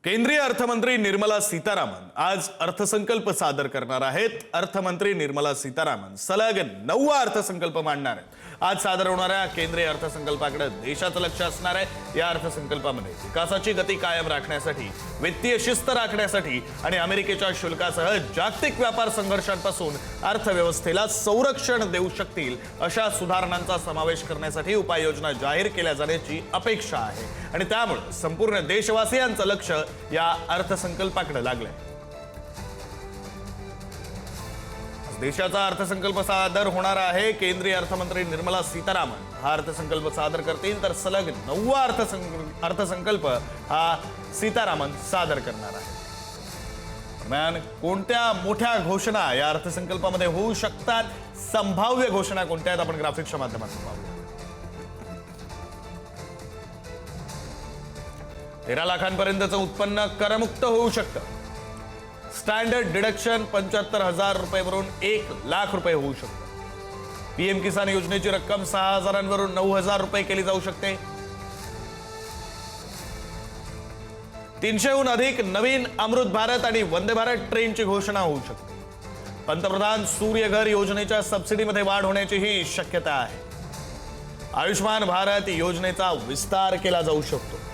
केंद्रीय अर्थमंत्री निर्मला सीतारामन आज अर्थसंकल्प सादर करणार आहेत। अर्थमंत्री निर्मला सीतारामन सलग 9वा अर्थसंकल्प मांडणार आहेत। आज सादर होणाऱ्या केंद्रीय अर्थसंकल्पाकडे देशाचं लक्ष असणार आहे। या अर्थसंकल्पामध्ये विकासाची गती कायम राखण्यासाठी, वित्तीय शिस्त राखण्यासाठी आणि अमेरिकेच्या शुल्कासह जागतिक व्यापार संघर्षांपासून अर्थव्यवस्थेला संरक्षण देऊ शकतील अशा सुधारणांचा समावेश करण्यासाठी उपाययोजना जाहीर केल्या जाण्याची अपेक्षा आहे आणि त्यामुळे संपूर्ण देशवासियांचं लक्ष या अर्थसंकल्पाकडे लागलंय। देशाचा अर्थसंकल्प सादर होणार आहे। केंद्रीय अर्थमंत्री निर्मला सीतारामन हा अर्थसंकल्प सादर करतील, तर सलग 9वा अर्थसंकल्प हा सीतारामन सादर करणार आहे। दरम्यान कोणत्या मोठ्या घोषणा या अर्थसंकल्पामध्ये होऊ शकतात, संभाव्य घोषणा कोणत्या आहेत, आपण ग्राफिक्सच्या माध्यमातून पाहूया। 13 लाखांपर्यंतचं उत्पन्न करमुक्त होऊ शकतं। स्टँडर्ड डिडक्शन 75,000 रुपयेवरून 1 लाख रुपये होऊ शकतं। पीएम किसान योजनेची रक्कम 6,000 वरून 9,000 रुपये केली जाऊ शकते। 300हून अधिक नवीन अमृत भारत आणि वंदे भारत ट्रेनची घोषणा होऊ शकते। पंतप्रधान सूर्यघर योजनेच्या सबसिडीमध्ये वाढ होण्याचीही शक्यता आहे। आयुष्मान भारत योजनेचा विस्तार केला जाऊ शकतो।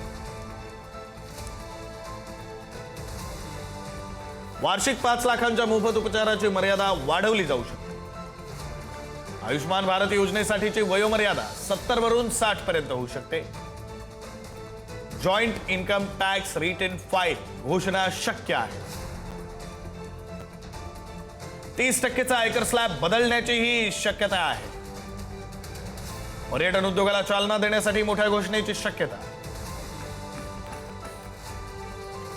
वार्षिक 5 लाखांच्या मोफत उपचाराची मर्यादा वाढवली जाऊ शकते। आयुष्मान भारत योजनेसाठीची वयोमर्यादा 70 वरून 60 पर्यंत होऊ शकते। Joint income tax return file घोषणा शक्य आहे। 30% आयकर स्लॅब बदलण्याचीही शक्यता आहे। पर्यटन उद्योगाला चालना देण्यासाठी मोठ्या घोषणेची शक्यता।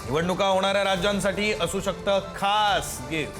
निवडणुका होणाऱ्या राज्यांसाठी असू शकतं खास गिफ्ट।